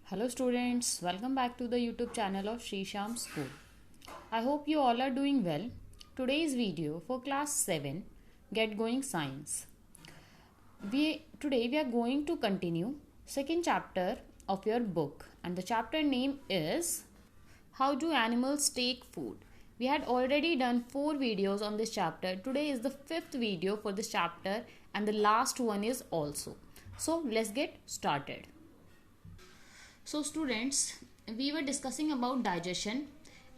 Hello students, welcome back to the YouTube channel of Sri Sham School. I hope you all are doing well. Today's video for class 7 Get Going Science. Today we are going to continue second chapter of your book, and the chapter name is How Do Animals Take Food. We had already done 4 videos on this chapter. Today is the 5th video for this chapter and the last one is also. So let's get started. So students, we were discussing about digestion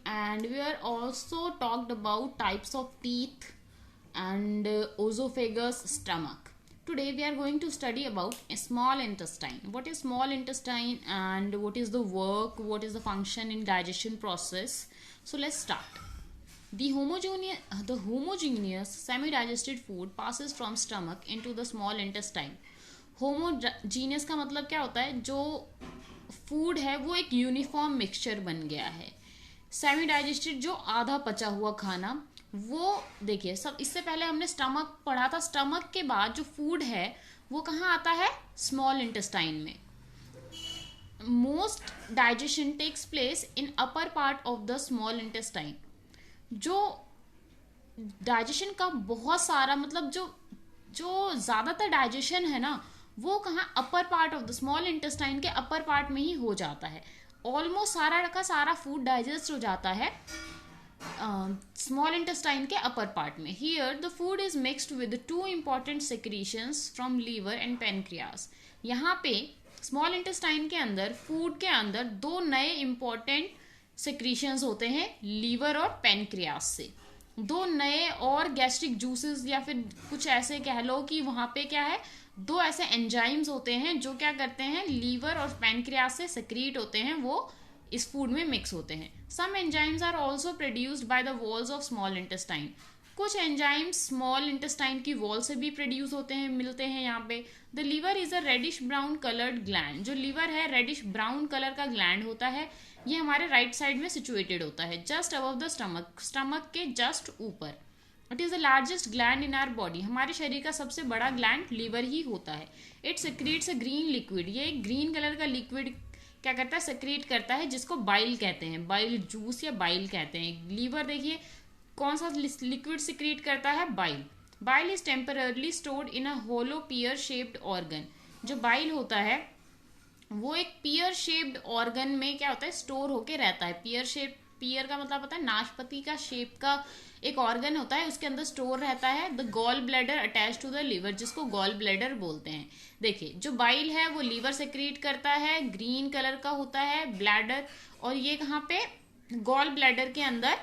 and we were also talked about types of teeth and esophagus, stomach. Today we are going to study about a small intestine. What is small intestine and what is the work, what is the function in digestion process. So let's start. The homogeneous semi-digested food passes from stomach into the small intestine. Homogeneous का मतलब क्या होता है, जो food है वो एक uniform mixture बन गया है. सेमी डाइजेस्टेड जो आधा पचा हुआ खाना, वो देखिए सब इससे पहले हमने स्टमक पढ़ा था. स्टमक के बाद जो फूड है वो कहाँ आता है, स्मॉल इंटेस्टाइन में. Most digestion takes place in upper part of the small intestine. जो डाइजेशन का बहुत सारा मतलब जो ज्यादातर डाइजेशन है ना, वो कहाँ, अपर part of the small intestine के अपर पार्ट में ही हो जाता है. ऑलमोस्ट सारा का सारा फूड डाइजेस्ट हो जाता है स्मॉल इंटेस्टाइन के अपर पार्ट में. Here the food is mixed with 2 important secretions from liver and pancreas. यहाँ पे स्मॉल इंटेस्टाइन के अंदर फूड के अंदर 2 नए इंपॉर्टेंट सेक्रीशंस होते हैं लीवर और पेनक्रियास से. 2 नए और गैस्ट्रिक जूसेस या फिर कुछ ऐसे कह लो कि वहां पे क्या है, 2 ऐसे एंजाइम्स होते हैं जो क्या करते हैं, लीवर और पैनक्रियास से सेक्रीट होते हैं, वो इस फूड में मिक्स होते हैं. Some enzymes are also produced by the walls of small intestine. कुछ एंजाइम्स स्मॉल इंटेस्टाइन की वॉल से भी प्रोड्यूस होते हैं, मिलते हैं यहाँ पे. The liver is a reddish brown coloured gland. जो लीवर है रेडिश ब्राउन कलर का ग्लैंड होता है. ये हमारे राइट साइड में सिचुएटेड होता है, just above the stomach, stomach के जस्ट ऊपर. It is the largest gland in our body. हमारे शरीर का सबसे बड़ा ग्लैंड लीवर ही होता है. It secrets a green liquid. ये एक ग्रीन कलर का लिक्विड क्या करता है, सेक्रेट करता है, जिसको बाइल कहते हैं, बाइल जूस या बाइल कहते हैं. लीवर देखिए कौन सा लिक्विड सेक्रेट करता है, bile. Bile is temporarily stored in a hollow pear shaped organ. जो बाइल होता है वो एक पियर शेप्ड ऑर्गन में क्या होता है, स्टोर होके रहता है. पियर का मतलब होता है नाशपाती का शेप का एक ऑर्गन होता है, उसके अंदर स्टोर रहता है. The gall bladder attach to the liver, जिसको गॉल ब्लैडर बोलते हैं. देखिए जो बाइल है वो लीवर सेक्रेट करता है, ग्रीन कलर का होता है ब्लैडर, और ये कहाँ पे, गॉल ब्लैडर के अंदर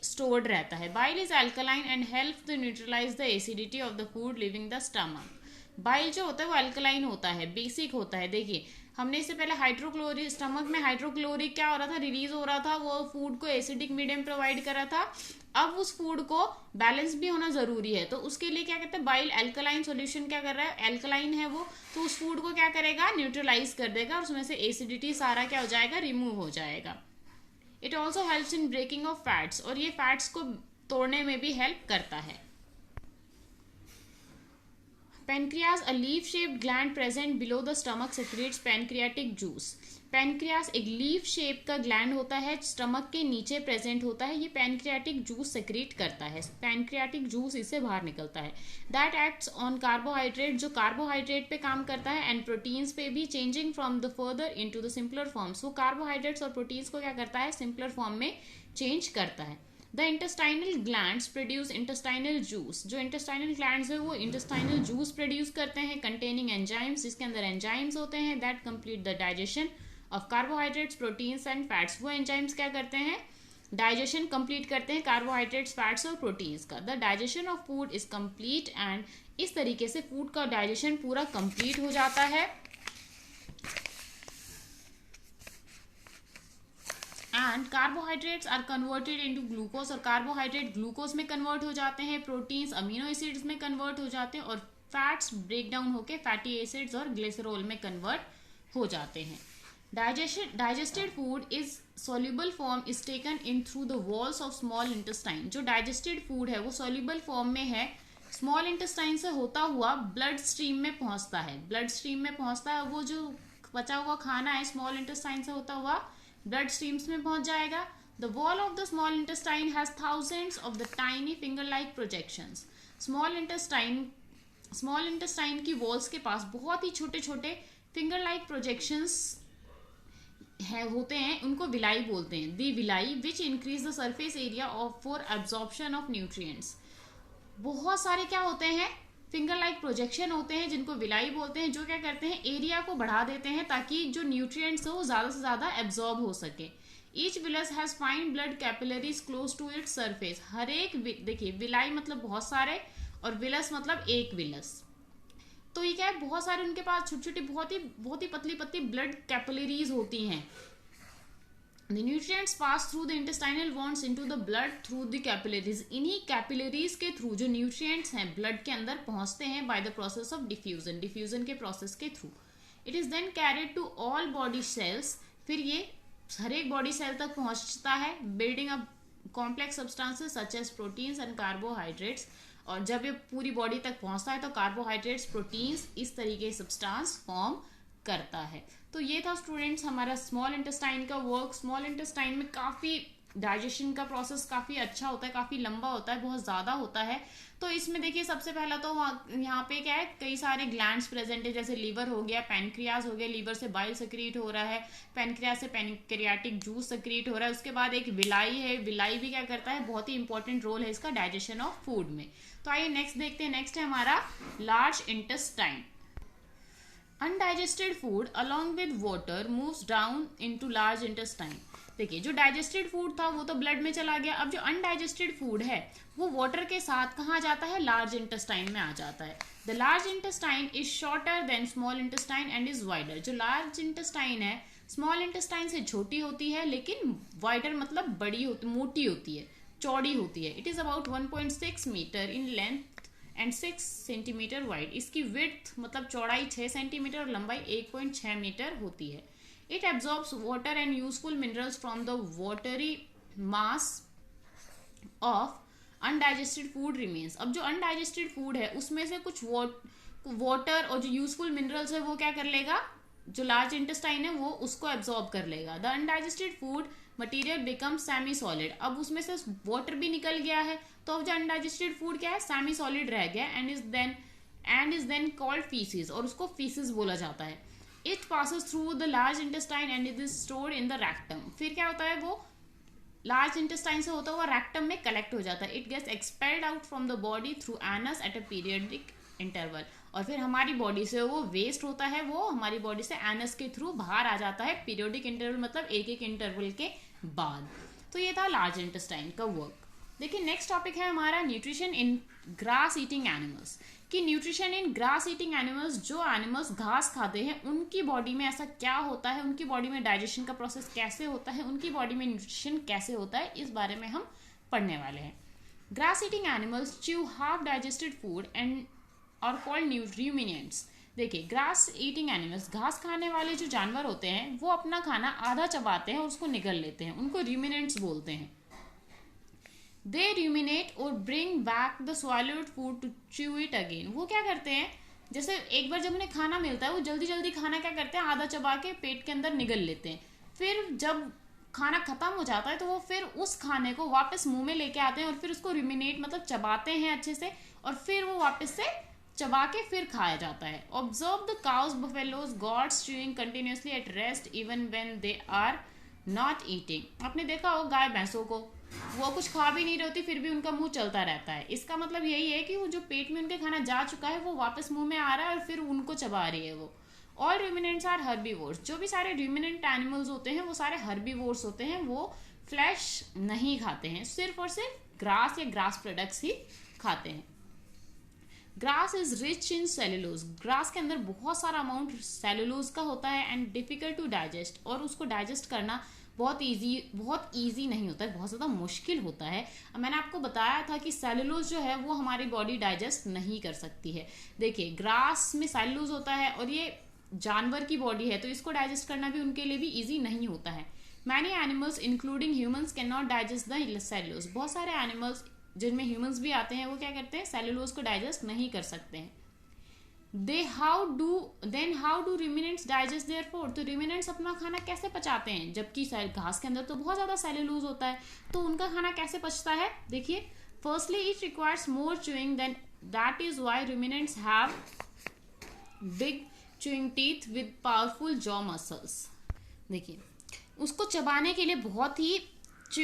स्टोर्ड रहता है. Bile is alkaline and help to neutralize the acidity of the food leaving the stomach. Bile जो होता है वो अल्कलाइन होता है, बेसिक होता है. देखिए हमने इससे पहले हाइड्रोक्लोरिक, स्टमक में हाइड्रोक्लोरिक क्या हो रहा था, रिलीज हो रहा था, वो फूड को एसिडिक मीडियम प्रोवाइड कर रहा था. अब उस फूड को बैलेंस भी होना जरूरी है, तो उसके लिए क्या कहते हैं, बाइल अल्कलाइन सॉल्यूशन क्या कर रहा है, अल्कलाइन है वो, तो उस फूड को क्या करेगा, न्यूट्रलाइज कर देगा और उसमें से एसिडिटी सारा क्या हो जाएगा, रिमूव हो जाएगा. It also helps in breaking off fats, और ये फैट्स को तोड़ने में भी हेल्प करता है. Pancreas, a leaf-shaped gland present below the stomach, secretes pancreatic juice. Pancreas एक लीफ शेप का ग्लैंड होता है, स्टमक के नीचे प्रेजेंट होता है. ये पैनक्रियाटिक जूस सेक्रेट करता है, पैनक्रियाटिक जूस इससे बाहर निकलता है. दैट एक्ट्स ऑन कार्बोहाइड्रेट, जो कार्बोहाइड्रेट पे काम करता है, एंड प्रोटीन्स पे भी, changing from the further into the simpler forms. वो कार्बोहाइड्रेट्स और प्रोटीन्स को क्या करता है, सिंपलर फॉर्म में चेंज करता है. The intestinal glands produce intestinal juice. जो इंटेस्टाइनल ग्लैंड्स है वो इंटेस्टाइनल जूस प्रोड्यूस करते हैं, कंटेनिंग एंजाइम्स, जिसके अंदर एंजाइम्स होते हैं that complete the digestion of carbohydrates, proteins and fats. वो एंजाइम्स क्या करते हैं, डाइजेशन कंप्लीट करते हैं कार्बोहाइड्रेट्स, फैट्स और प्रोटीन्स का. The digestion of food is complete, and इस तरीके से फूड का डाइजेशन पूरा कंप्लीट हो जाता है. And carbohydrates are converted into glucose, और कार्बोहाइड्रेट ग्लूकोज में कन्वर्ट हो जाते हैं, प्रोटीन्स अमीनो एसिड्स में कन्वर्ट हो जाते हैं, और फैट्स ब्रेक डाउन होकर फैटी एसिड्स और ग्लिसरॉल में कन्वर्ट हो जाते हैं. Digested food is soluble form is taken in through the walls of small intestine. जो डाइजेस्टेड फूड है वो soluble फॉर्म में है, स्मॉल इंटेस्टाइन से होता हुआ ब्लड स्ट्रीम में पहुंचता है. ब्लड स्ट्रीम में पहुंचता है, वो जो बचा हुआ खाना है स्मॉल इंटेस्टाइन से होता हुआ ब्लड स्ट्रीम्स में पहुंच जाएगा. The wall of the small intestine has thousands of the tiny finger like projections. Small intestine की वॉल्स के पास बहुत ही छोटे छोटे फिंगर लाइक प्रोजेक्शंस होते हैं, उनको विलाई बोलते हैं. The villi which increase the surface area of for absorption of nutrients. बहुत सारे क्या होते हैं, फिंगर लाइक प्रोजेक्शन होते हैं जिनको विलाई बोलते हैं, जो क्या करते हैं एरिया को बढ़ा देते हैं ताकि जो न्यूट्रिएंट्स हो ज्यादा से ज्यादा एब्जॉर्ब हो सके. Each villus has fine blood capillaries close to its surface. हर एक देखिए विलाई मतलब बहुत सारे और विलस मतलब एक विलस. तो ये क्या है, बहुत सारे उनके पास छोटी छोटी बहुत ही पतली पतली ब्लड कैपिलरीज होती हैं. The nutrients pass through the intestinal wands into the blood through the capillaries. इन्हीं कैपिलरीज के थ्रू जो न्यूट्रिएंट्स हैं ब्लड के अंदर पहुंचते हैं by the process of diffusion के प्रोसेस के through. It is then carried to all body cells. फिर ये हर एक बॉडी सेल तक पहुंचता है building up complex substances such as proteins and carbohydrates. और जब ये पूरी बॉडी तक पहुंचता है तो कार्बोहाइड्रेट्स प्रोटीन्स इस तरीके सब्सटेंस फॉर्म करता है. तो ये था स्टूडेंट्स हमारा स्मॉल इंटेस्टाइन का वर्क. स्मॉल इंटेस्टाइन में काफ़ी डाइजेशन का प्रोसेस काफ़ी अच्छा होता है, काफ़ी लंबा होता है, बहुत ज़्यादा होता है. तो इसमें देखिए सबसे पहला तो यहाँ पे क्या है, कई सारे ग्लैंड्स प्रेजेंट है, जैसे लीवर हो गया, पैनक्रियाज हो गया, लीवर से बाइल सक्रीट हो रहा है, पैनक्रियाज से पैनक्रियाटिक जूस सक्रीट हो रहा है. उसके बाद एक विलाई है, विलाई भी क्या करता है, बहुत ही इंपॉर्टेंट रोल है इसका डाइजेशन ऑफ फूड में. तो आइए नेक्स्ट देखते हैं. नेक्स्ट है हमारा large intestine. Undigested food along with water moves down into large intestine. देखिए जो डाइजेस्टेड फूड था वो तो ब्लड में चला गया. अब जो अनडाइजेस्टेड फूड है वो वाटर के साथ कहाँ जाता है, लार्ज इंटेस्टाइन में आ जाता है. The large intestine is shorter than small intestine and is wider. जो लार्ज इंटेस्टाइन है स्मॉल इंटेस्टाइन से छोटी होती है लेकिन वाइडर मतलब बड़ी होती, मोटी होती है, चौड़ी होती है. It is about 1.6 metre in length and 6 centimetre wide. इसकी विड्थ मतलब चौड़ाई 6 सेंटीमीटर और लंबाई 1.6 मीटर होती है. It absorbs water and useful minerals from the watery mass of undigested food remains. अब जो अनडाइजेस्टेड फूड है उसमें से कुछ वाटर और जो यूजफुल मिनरल्स है वो क्या कर लेगा, जो लार्ज इंटेस्टाइन है वो उसको एब्जॉर्ब कर लेगा. The undigested food material become semi solid. अब उसमें से वाटर भी निकल गया है तो अब जो अनडाइजेस्टेड फूड क्या है, सेमी सॉलिड रह गया and is then called faeces, और उसको फीसिस बोला जाता है. It passes through the large intestine and it is stored in the rectum. फिर क्या होता है, वो लार्ज इंटेस्टाइन से होता हुआ रेक्टम में कलेक्ट हो जाता है. It gets expelled out from the body through anus at a periodic interval. और फिर हमारी बॉडी से वो वेस्ट होता है, वो हमारी बॉडी से एनस के थ्रू बाहर आ जाता है पीरियडिक इंटरवल मतलब एक एक इंटरवल के बाद. तो ये था लार्ज इंटेस्टाइन का वर्क. देखिए नेक्स्ट टॉपिक है हमारा nutrition in grass eating animals. कि nutrition in grass eating animals, जो एनिमल्स घास खाते हैं उनकी बॉडी में ऐसा क्या होता है, उनकी बॉडी में डाइजेशन का प्रोसेस कैसे होता है, उनकी बॉडी में न्यूट्रिशन कैसे होता है, इस बारे में हम पढ़ने वाले हैं. Grass eating animals chew half digested food and और कॉल्ड रूमिनेंट्स. देखिए ग्रास ईटिंग एनिमल्स, घास खाने वाले जो जानवर होते हैं वो अपना खाना आधा चबाते हैं और उसको निगल लेते हैं, उनको रूमिनेंट्स बोलते हैं. दे रूमिनेट और bring back the swallowed food to chew it again. वो क्या करते हैं, जैसे एक बार जब उन्हें खाना मिलता है वो जल्दी जल्दी खाना क्या करते हैं, आधा चबा के पेट के अंदर निगल लेते हैं. फिर जब खाना खत्म हो जाता है तो वो फिर उस खाने को वापस मुंह में लेके आते हैं और फिर उसको रूमिनेट मतलब चबाते हैं अच्छे से, और फिर वो वापस से चबा के फिर खाया जाता है. Observe the cows, buffaloes, goats chewing continuously at rest even when they are not eating. आपने देखा हो गाय भैंसों को, वो कुछ खा भी नहीं रही होती फिर भी उनका मुंह चलता रहता है. इसका मतलब यही है कि वो जो पेट में उनके खाना जा चुका है वो वापस मुंह में आ रहा है और फिर उनको चबा रही है वो. All ruminants are herbivores. जो भी सारे रूमिनेंट एनिमल्स होते हैं वो सारे हर्बीवोर्स होते हैं, वो फ्लैश नहीं खाते हैं, सिर्फ और सिर्फ ग्रास या ग्रास प्रोडक्ट्स ही खाते हैं. Grass is rich in cellulose. Grass के अंदर बहुत सारा अमाउंट सेलुलोज का होता है एंड डिफिकल्ट टू डाइजेस्ट. और उसको डाइजेस्ट करना बहुत इजी नहीं होता है, बहुत ज़्यादा मुश्किल होता है. मैंने आपको बताया था कि सेलुलोज जो है वो हमारी बॉडी डाइजेस्ट नहीं कर सकती है. देखिए ग्रास में सेलुलोज होता है और ये जानवर की बॉडी है तो इसको डाइजेस्ट करना भी उनके लिए भी ईजी नहीं होता है. Many animals including humans can not digest the cellulose. बहुत सारे एनिमल्स जिनमें ह्यूमंस भी आते हैं वो क्या करते हैं, सेलुलोज को डाइजेस्ट नहीं कर सकते हैं. Then how do ruminants digest their food? तो ruminants अपना खाना कैसे पचाते हैं? जबकि घास के अंदर तो बहुत ज्यादा सेल्यूलोज होता है, तो उनका खाना कैसे पचता है? देखिए, firstly it requires more chewing then, that is why ruminants have big chewing teeth with powerful jaw muscles. देखिए, उसको चबाने के लिए बहुत ही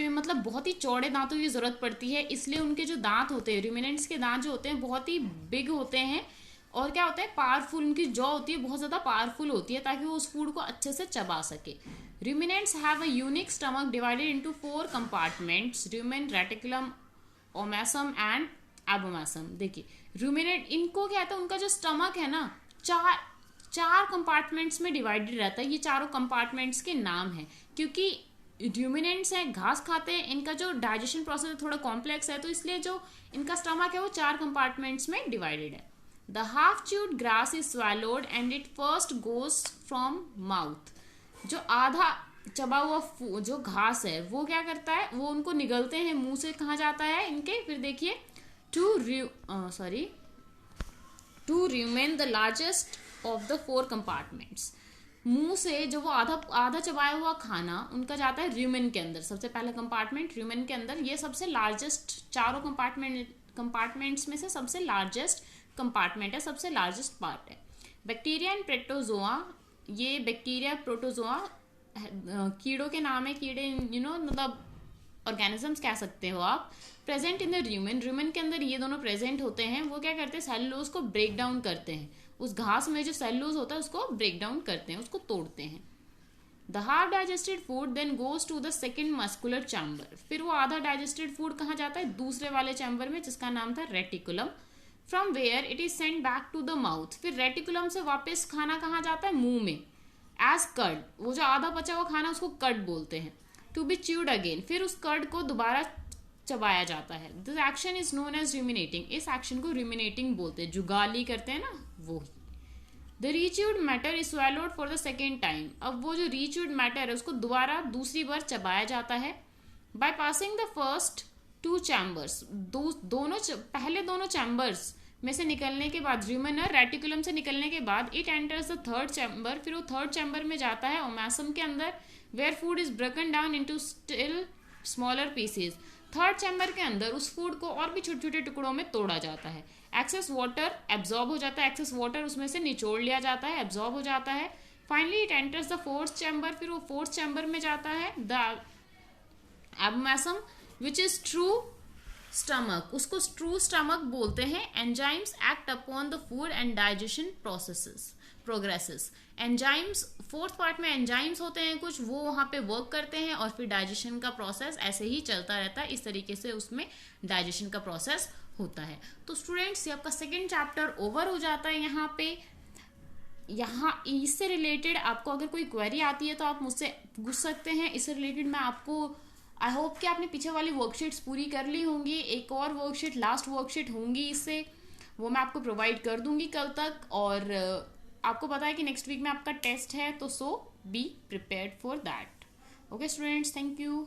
मतलब बहुत ही चौड़े दांतों की जरूरत पड़ती है, इसलिए उनके जो दांत होते हैं, ruminants के दांत जो होते हैं बहुत ही बिग होते हैं, और क्या होता है, पावरफुल, उनकी जॉ होती है बहुत ज्यादा पावरफुल होती है, ताकि वो उस फूड को अच्छे से चबा सके। ruminants have a unique stomach divided into 4 compartments: rumen, reticulum, omasum and abomasum। देखिए, ruminant, इनको क्या होता है, उनका जो स्टमक है ना, चार कंपार्टमेंट्स में डिवाइडेड रहता है। ये चारों कंपार्टमेंट्स के नाम है, क्योंकि र्यूमिनेंट्स हैं, घास खाते हैं, इनका जो डाइजेशन प्रोसेस थोड़ा कॉम्प्लेक्स है, तो इसलिए जो इनका स्टमक है वो 4 कंपार्टमेंट्स में डिवाइडेड है। The half chewed grass is swallowed and it first goes from mouth. जो आधा चबा हुआ जो घास है वो क्या करता है, वो उनको निगलते हैं मुंह से, कहाँ जाता है इनके, फिर देखिए, to remain the largest of the 4 compartments. मुंह से जो वो आधा चबाया हुआ खाना उनका जाता है र्यूमेन के अंदर, सबसे पहला कंपार्टमेंट र्यूमेन के अंदर। ये सबसे लार्जेस्ट, चारों कंपार्टमेंट्स में से सबसे लार्जेस्ट कंपार्टमेंट है, सबसे लार्जेस्ट पार्ट है। बैक्टीरिया एंड प्रोटोजोआ, ये बैक्टीरिया प्रोटोजोआ कीड़ों के नाम है, कीड़े मतलब ऑर्गेनिजम्स कह सकते हो आप। प्रेजेंट इन द र्यूमेन के अंदर ये दोनों प्रेजेंट होते हैं। वो क्या करते हैं, सेलुलोज को ब्रेक डाउन करते हैं, उस घास में जो सेलुलोज होता है उसको ब्रेक डाउन करते हैं, उसको तोड़ते हैं। The half digested food then goes to the second muscular chamber. फिर वो आधा डाइजेस्टेड फूड कहाँ जाता है, दूसरे वाले चैम्बर में, जिसका नाम था reticulum, from where it is send back to the mouth. फिर रेटिकुलम से वापस खाना कहाँ जाता है, मुंह में, एज कर्ड। वो जो आधा बचा हुआ खाना उसको कर्ड बोलते हैं। टू बी च्यूड अगेन, फिर उस कर्ड को दोबारा चबाया जाता है। This action is known as ruminating। इस एक्शन को ruminating बोलते हैं, जुगाली करते हैं ना, वो ही। The rechewed matter is swallowed for the second time. अब वो जो रीच्यूड मैटर है उसको दोबारा दूसरी बार चबाया जाता है। By passing the first 2 chambers, पहले दोनों चैम्बर्स में से निकलने के बाद, र्यूमेनर रेटिकुलम से निकलने के बाद, it enters the third chamber. फिर वो थर्ड चैम्बर में जाता है, ओमासम के अंदर, where food is broken down into still smaller pieces. Third chamber के अंदर उस फूड को और भी छोटे छोटे टुकड़ों में तोड़ा जाता है। एक्सेस वाटर एब्जॉर्ब हो जाता है, एक्सेस वाटर उसमें से निचोड़ लिया जाता है, एब्जॉर्ब हो जाता है। Finally it enters the fourth chamber. फिर वो फोर्थ चैम्बर में जाता है, the abomasum, which is true stomach. उसको ट्रू स्टमक बोलते हैं। Enzymes act upon the food and digestion progresses. Enzymes, fourth part में एंजाइम्स होते हैं कुछ, वो वहां पे वर्क करते हैं, और फिर डाइजेशन का प्रोसेस ऐसे ही चलता रहता है। इस तरीके से उसमें डाइजेशन का प्रोसेस होता है। तो स्टूडेंट्स, ये आपका सेकेंड चैप्टर ओवर हो जाता है यहाँ पे। यहाँ इससे रिलेटेड आपको अगर कोई क्वेरी आती है तो आप मुझसे पूछ सकते हैं। इससे रिलेटेड मैं आपको, आई होप कि आपने पीछे वाली वर्कशीट्स पूरी कर ली होंगी। एक और वर्कशीट, लास्ट वर्कशीट होंगी इससे, वो मैं आपको प्रोवाइड कर दूंगी कल तक। और आपको पता है कि नेक्स्ट वीक में आपका टेस्ट है, तो be prepared for that. Okay students, thank you.